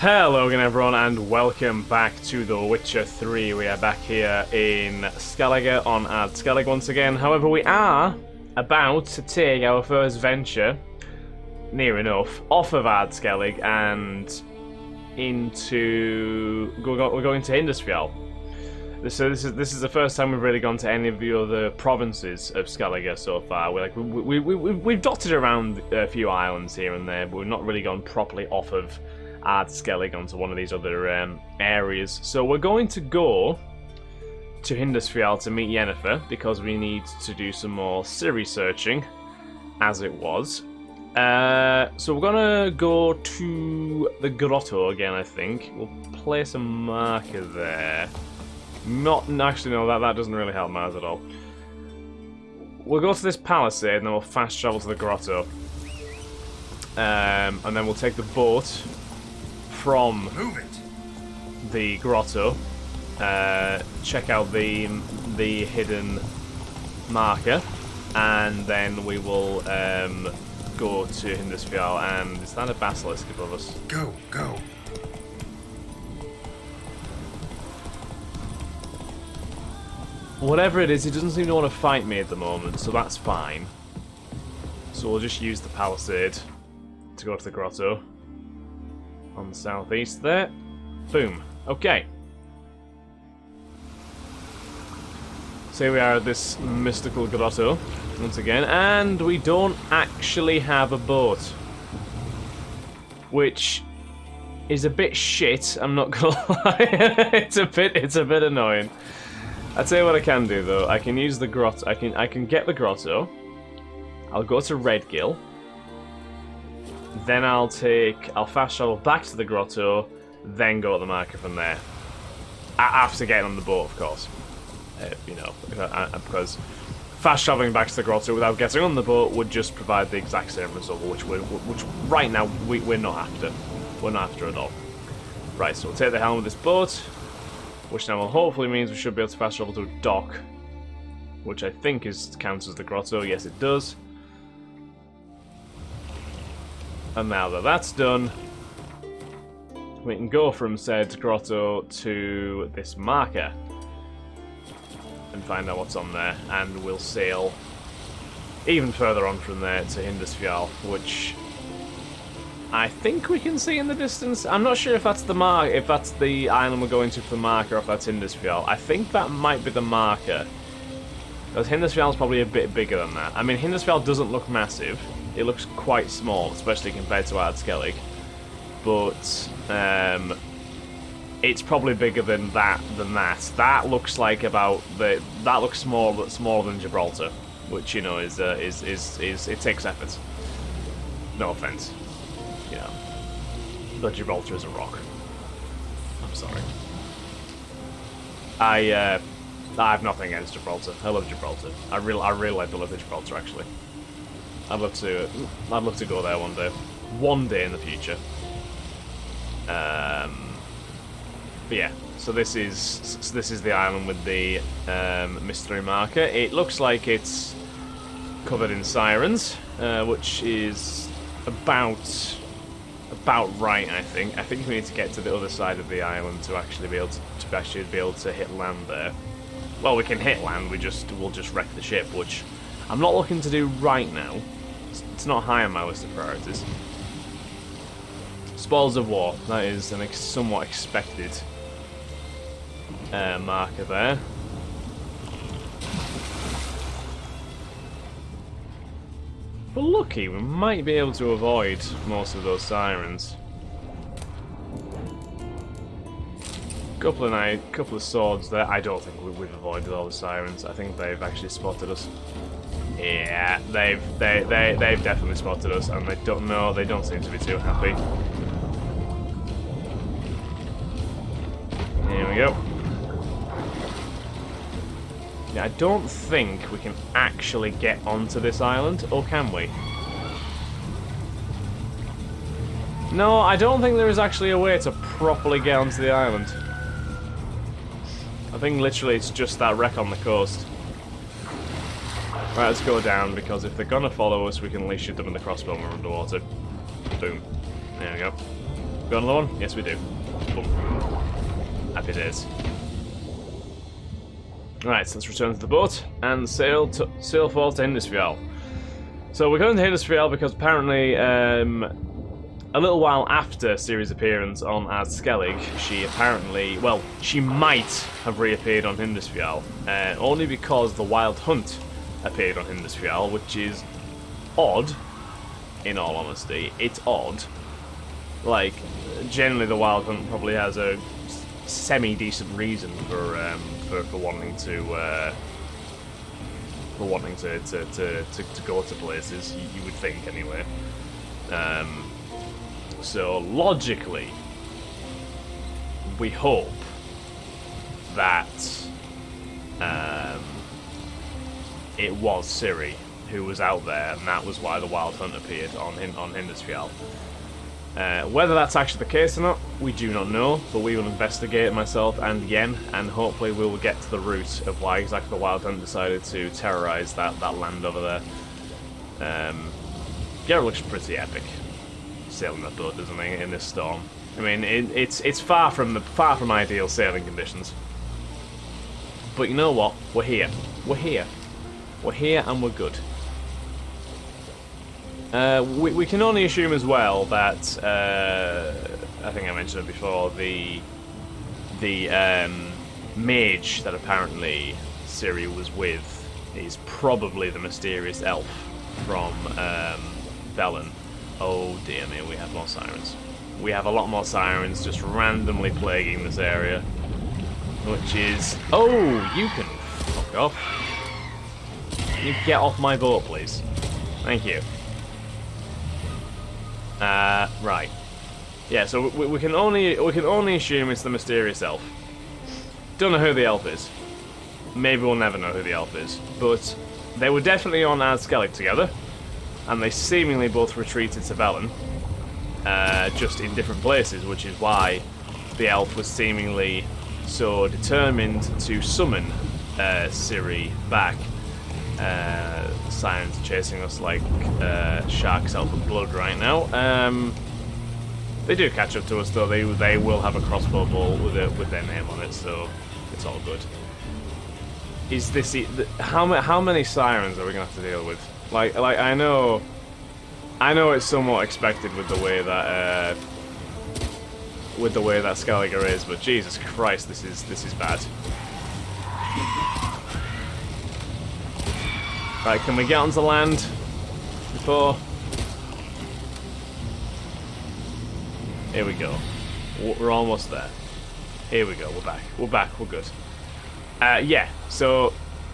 Hello again everyone and welcome back to The Witcher 3. We are back here in Skellige on Skellige once again. However, we are about to take our first venture, near enough, off of Skellige and into... we're going to Hindarsfjall. So this is the first time we've really gone to any of the other provinces of Skellige so far. We've dotted around a few islands here and there, but we've not really gone properly off of Skellige onto one of these other areas. So we're going to go to Hindarsfjall to meet Yennefer because we need to do some more Ciri searching, as it was. So we're gonna go to the grotto again. I think we'll place a marker there. Actually, no, that doesn't really help matters at all. We'll go to this palisade and then we'll fast travel to the grotto, and then we'll take the boat from the grotto, check out the hidden marker, and then we will go to Hindarsfjall. And is that a basilisk above us? Go. Whatever it is, he doesn't seem to want to fight me at the moment, so that's fine. So we'll just use the palisade to go to the grotto. On the southeast there. Boom. Okay. So here we are at this mystical grotto once again, and we don't actually have a boat, which is a bit shit. I'm not gonna lie. it's a bit annoying. I'll tell you what I can do though. I can use the grotto. I can get the grotto. I'll go to Redgill. Then I'll fast travel back to the grotto, then go to the marker from there. After getting on the boat, of course. Because fast traveling back to the grotto without getting on the boat would just provide the exact same result, which right now we're not after. We're not after at all. Right, so we'll take the helm of this boat, which now hopefully means we should be able to fast travel to a dock, which I think counts as the grotto. Yes, it does. And now that that's done, we can go from said grotto to this marker and find out what's on there, and we'll sail even further on from there to Hindarsfjall, which I think we can see in the distance. I'm not sure if that's the island we're going to for the marker, or if that's Hindarsfjall. I think that might be the marker, because Hindarsfjall is probably a bit bigger than that. I mean, Hindarsfjall doesn't look massive. It looks quite small, especially compared to Skellige, but it's probably bigger than that. That looks like that looks smaller than Gibraltar, which you know is it takes effort. No offense, but Gibraltar is a rock. I'm sorry. I have nothing against Gibraltar. I love Gibraltar. I really like the look of Gibraltar actually. I'd love to go there one day in the future. But yeah, so this is the island with the mystery marker. It looks like it's covered in sirens, which is about right. I think we need to get to the other side of the island to actually be able to hit land there. Well, we can hit land. We'll just wreck the ship, which I'm not looking to do right now. It's not high on my list of priorities. Spoils of war. That is an somewhat expected marker there. But lucky, we might be able to avoid most of those sirens. Couple of swords there. I don't think we've avoided all the sirens. I think they've actually spotted us. Yeah, they've definitely spotted us, and they don't seem to be too happy. Here we go. Yeah, I don't think we can actually get onto this island, or can we? No, I don't think there is actually a way to properly get onto the island. I think literally it's just that wreck on the coast. Right, let's go down, because if they're gonna follow us, we can at least shoot them in the crossbow when we're underwater. Boom. There we go. Got another one? Yes, we do. Boom. Happy days. Right, so let's return to the boat and sail forth to Hindarsfjall. So we're going to Hindarsfjall because apparently, a little while after Ciri's appearance on Skellige, she apparently, well, she might have reappeared on Hindarsfjall, only because the Wild Hunt appeared on Hindarsfjall, which is odd, in all honesty. It's odd. Like, generally the Wild Hunt probably has a semi-decent reason for wanting to go to places, you would think, anyway. So logically, we hope that it was Ciri who was out there, and that was why the Wild Hunt appeared on Hindarsfjall. Whether that's actually the case or not, we do not know, but we will investigate, myself and Yen, and hopefully we will get to the root of why exactly the Wild Hunt decided to terrorize that land over there. Geralt looks pretty epic sailing that boat, doesn't he, in this storm? I mean, it's far from ideal sailing conditions. But you know what? We're here. We're here. We're here, and we're good. We can only assume as well that I think I mentioned it before. The mage that apparently Ciri was with is probably the mysterious elf from Ballad. Oh dear me, we have more sirens. We have a lot more sirens just randomly plaguing this area, which is... Oh, you can fuck off. Can you get off my boat, please? Thank you. Right. Yeah, so we can only assume it's the mysterious elf. Don't know who the elf is. Maybe we'll never know who the elf is. But they were definitely on Skellige together, and they seemingly both retreated to Ballad, just in different places, which is why the elf was seemingly so determined to summon Ciri back. Sirens are chasing us like sharks out of blood right now. They do catch up to us though. They will have a crossbow bolt with their name on it, so it's all good. Is this how many sirens are we gonna have to deal with? Like I know it's somewhat expected with the way that Skellige is, but Jesus Christ, this is bad. Right, can we get onto land before? Here we go. We're almost there. Here we go. We're back. We're back. We're good. Yeah. So,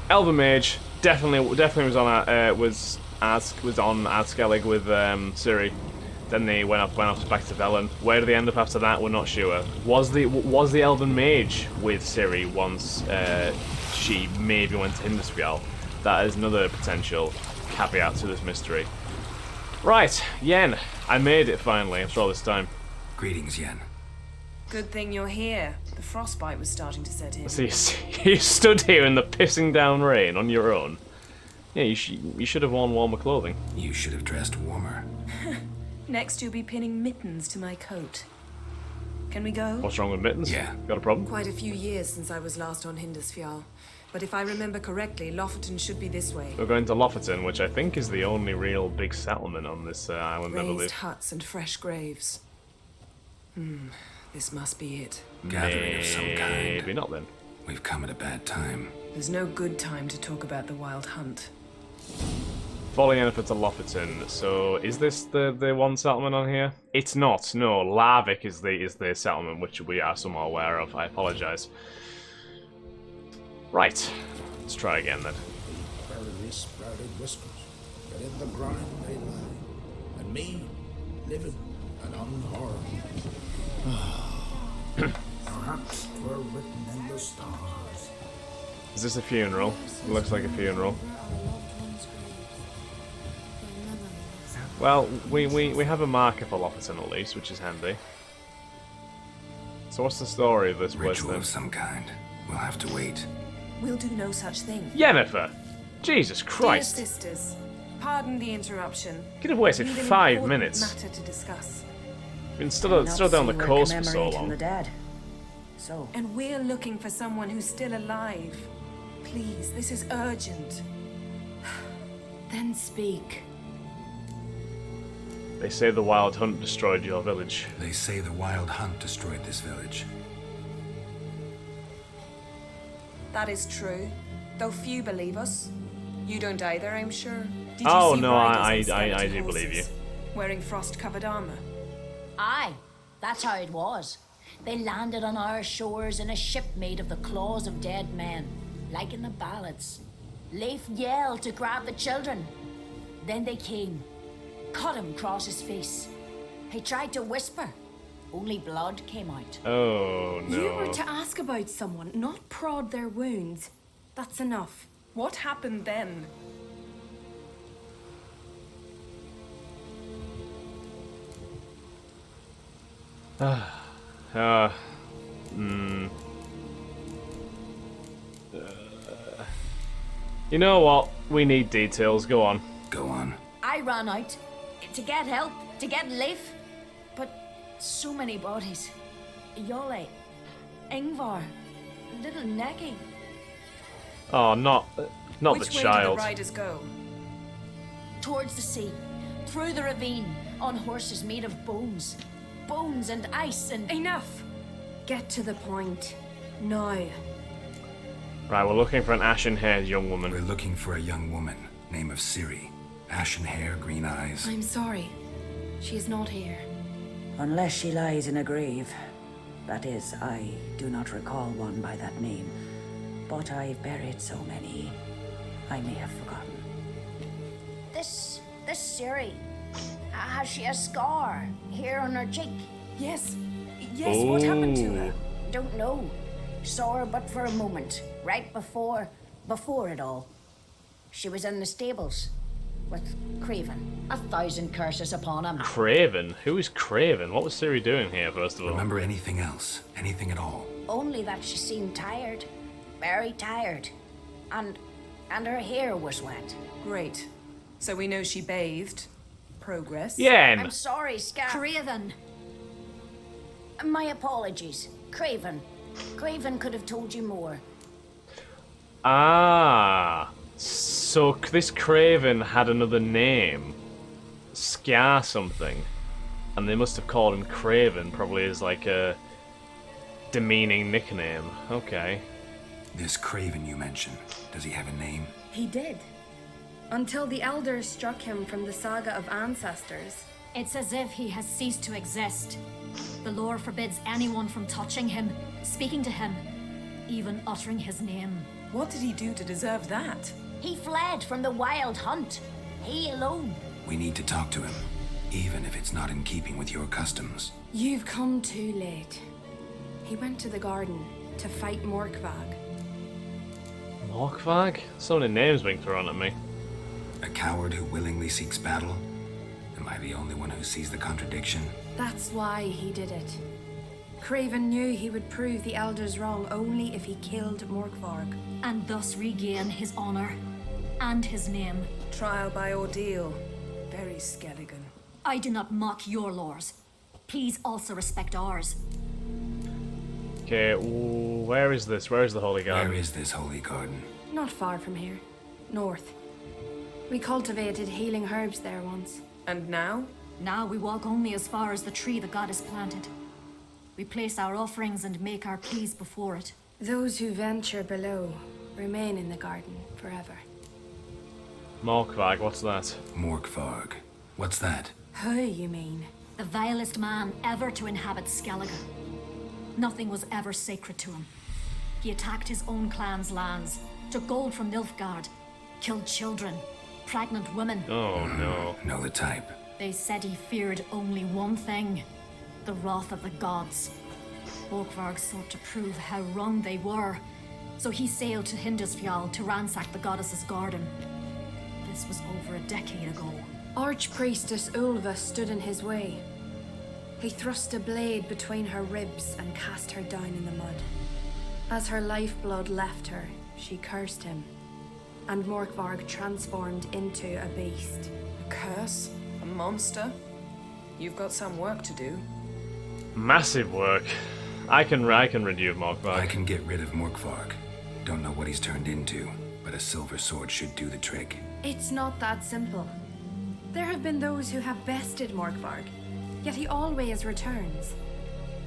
Elven Mage definitely was on Skellige with Ciri. Then they went off back to Ballad. Where did they end up after that? We're not sure. Was the Elven Mage with Ciri once she maybe went to Hindarsfjall? That is another potential caveat to this mystery. Right, Yen, I made it finally after all this time. Greetings, Yen. Good thing you're here. The frostbite was starting to set in. So you stood here in the pissing down rain on your own. Yeah, you should have worn warmer clothing. You should have dressed warmer. Next you'll be pinning mittens to my coat. Can we go? What's wrong with mittens? Yeah. Got a problem? Quite a few years since I was last on Hindarsfjall. But if I remember correctly, Lofoten should be this way. We're going to Lofoten, which I think is the only real big settlement on this island, I believe. Raised huts and fresh graves. This must be it. Gathering of some kind. Maybe not then. We've come at a bad time. There's no good time to talk about the Wild Hunt. Follow Yennefer to Lofoten. So, is this the one settlement on here? It's not. No, Larvik is the settlement, which we are somewhat aware of. I apologise. Right. Let's try again then. Barely sprouted whiskers, but in the ground they lie, and me living and unharmed. Perhaps 'twere written in the stars. Is this a funeral? It looks like a funeral. Well, we have a marker for Lofoten at least, which is handy. So what's the story of this place Ritual then? of some kind. We'll have to wait. We'll do no such thing. Yennefer! Jesus Christ! Dear sisters, pardon the interruption. Could have waited We've an 5 important minutes. matter to discuss. been still down the coast for so long. The dead. So, And we're looking for someone who's still alive. Please, this is urgent. then speak. They say the Wild Hunt destroyed your village. They say the Wild Hunt destroyed this village. That is true, though few believe us. You don't either, I'm sure. Did you Oh, see no, riders on I skeleton do believe horses, wearing frost-covered armor? Aye, that's how it was. They landed on our shores in a ship made of the claws of dead men, like in the ballads. Leif yelled to grab the children. Then they came, cut him across his face. He tried to whisper, only blood came out. Oh, no. You were to ask about someone, not prod their wounds. That's enough. What happened then? You know what? We need details. Go on. Go on. I ran out to get help, to get Leif. But so many bodies. Yolle, Ingvar, little Necky. Oh, not the Which way do the child. riders go? Towards the sea, through the ravine, on horses made of bones. Bones and ice and... Enough. Get to the point. Now. Right, we're looking for an ashen-haired young We're woman. looking for a young woman, name of Ciri. Ashen hair, green eyes. I'm sorry. She is not here. Unless she lies in a grave. That is, I do not recall one by that name. But I've buried so many, I may have forgotten. This Ciri, has she a scar here on her cheek? Yes. Yes, what happened to her? Don't know. Saw her but for a moment, right before it all. She was in the stables with Craven. 1,000 curses upon him. Craven? Who is Craven? What was Ciri doing here, first of all? Remember anything else? Anything at all? Only that she seemed tired, very tired, and her hair was wet. Great. So we know she bathed. Progress. Yen! I'm sorry, Craven! My apologies. Craven. Craven could have told you more. Ah, so this Craven had another name, Scar something, and they must have called him Craven, probably as like a demeaning nickname. Okay. This Craven you mentioned, does he have a name? He did. Until the elders struck him from the saga of ancestors. It's as if he has ceased to exist. The lore forbids anyone from touching him, speaking to him, even uttering his name. What did he do to deserve that? He fled from the Wild Hunt. He alone. We need to talk to him, even if it's not in keeping with your customs. You've come too late. He went to the garden to fight Morkvag. Morkvag? So many names being thrown at me. A coward who willingly seeks battle? Am I the only one who sees the contradiction? That's why he did it. Craven knew he would prove the elders wrong only if he killed Morkvarg. And thus regain his honor and his name. Trial by ordeal. Very Skellige. I do not mock your laws. Please also respect ours. Okay, where is this? Where is the Holy Garden? Where is this holy garden? Not far from here. North. We cultivated healing herbs there once. And now? Now we walk only as far as the tree the goddess planted. We place our offerings and make our pleas before it. Those who venture below remain in the garden forever. Morkvag, what's that? Morkvarg. What's that? Who, you mean? The vilest man ever to inhabit Skellige. Nothing was ever sacred to him. He attacked his own clan's lands, took gold from Nilfgaard, killed children, pregnant women. Oh no. Know the type. They said he feared only one thing, the wrath of the gods. Morkvarg sought to prove how wrong they were, so he sailed to Hindarsfjall to ransack the goddess's garden. This was over a decade ago. Archpriestess Ulva stood in his way. He thrust a blade between her ribs and cast her down in the mud. As her lifeblood left her, she cursed him, and Morkvarg transformed into a beast. A curse? A monster? You've got some work to do. Massive work. I can rid you of Morkvarg. I can get rid of Morkvarg. Don't know what he's turned into, but a silver sword should do the trick. It's not that simple. There have been those who have bested Morkvarg, yet he always returns.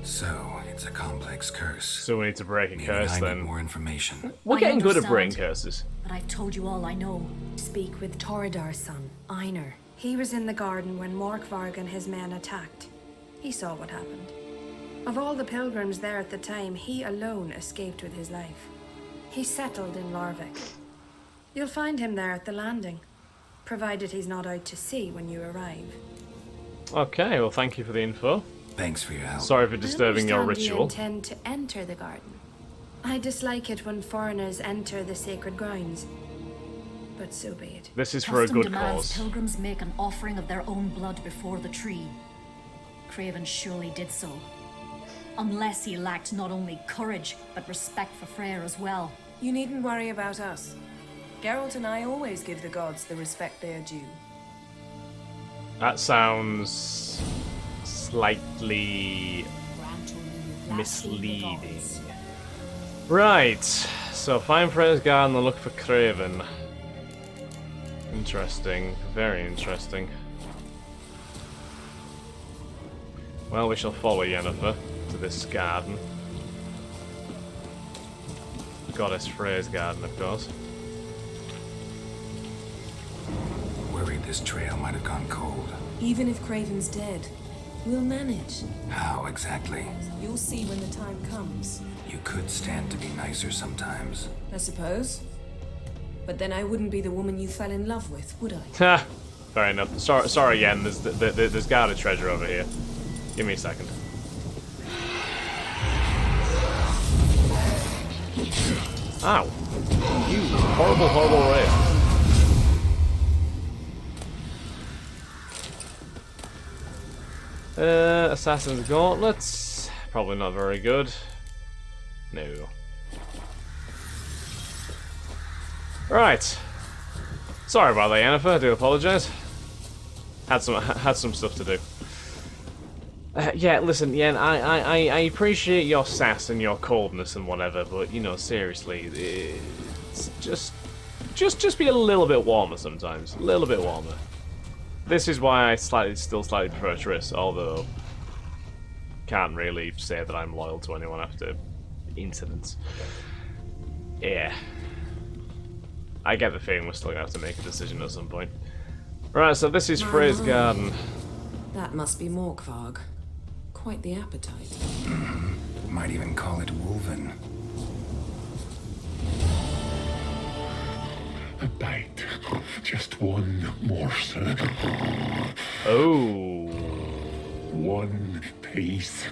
So, it's a complex curse. So we need to break a curse I then. need more information. We're I getting good at breaking understand, curses. But I've told you all I know. Speak with Torridar's son, Einar. He was in the garden when Morkvarg and his men attacked. He saw what happened. Of all the pilgrims there at the time, he alone escaped with his life. He settled in Larvik. You'll find him there at the landing, provided he's not out to sea when you arrive. Okay, well thank you for the info. Thanks for your help. Sorry for disturbing your I understand ritual. you intend to enter the garden. I dislike it when foreigners enter the sacred grounds, but so be it. This is for a Custom good demands cause. pilgrims make an offering of their own blood before the tree. Craven surely did so. Unless he lacked not only courage, but respect for Freyr as well. You needn't worry about us. Geralt and I always give the gods the respect they are due. That sounds slightly misleading. Right, so find Freyr's garden and look for Craven. Interesting, very interesting. Well, we shall follow Yennefer to this garden. Goddess Freyr's garden, of course. Worried this trail might have gone cold. Even if Craven's dead, we'll manage. How exactly? You'll see when the time comes. You could stand to be nicer sometimes. I suppose. But then I wouldn't be the woman you fell in love with, would I? Ha! Fair enough. Sorry again, there's guarded treasure over here. Give me a second. Ow! You horrible, horrible raid. Assassin's Gauntlets. Probably not very good. No. Right. Sorry about that, Yennefer. I do apologise. Had some stuff to do. Yeah, listen, Yen, I appreciate your sass and your coldness and whatever, but you know, seriously, it's just be a little bit warmer sometimes, a little bit warmer. This is why I still slightly prefer Triss, although can't really say that I'm loyal to anyone after incidents. Yeah, I get the feeling we're still gonna have to make a decision at some point. Right, so this is Freyr's garden. That must be Morkvarg. Quite the appetite. Might even call it Wolven. A bite. Just one morsel. Oh. One piece.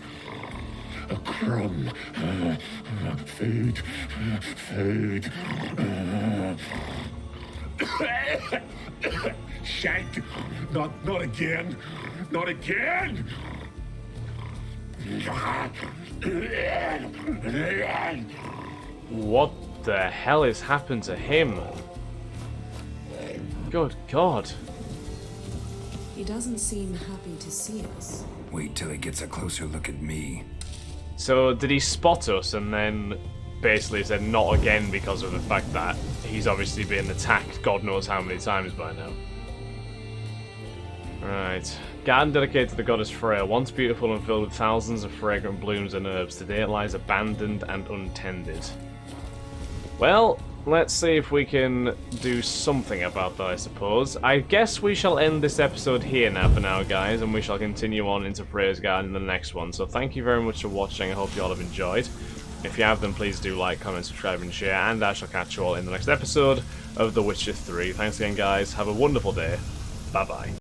A crumb. Food. Food. Shank. Not again. Not again. What the hell has happened to him? Good God. He doesn't seem happy to see us. Wait till he gets a closer look at me. So did he spot us and then basically said not again because of the fact that he's obviously been attacked God knows how many times by now. Right. Garden dedicated to the goddess Freyr, once beautiful and filled with thousands of fragrant blooms and herbs, today it lies abandoned and untended. Well, let's see if we can do something about that, I suppose. I guess we shall end this episode here now for now, guys, and we shall continue on into Freyr's Garden in the next one. So thank you very much for watching. I hope you all have enjoyed. If you have, then please do like, comment, subscribe, and share, and I shall catch you all in the next episode of The Witcher 3. Thanks again, guys. Have a wonderful day. Bye-bye.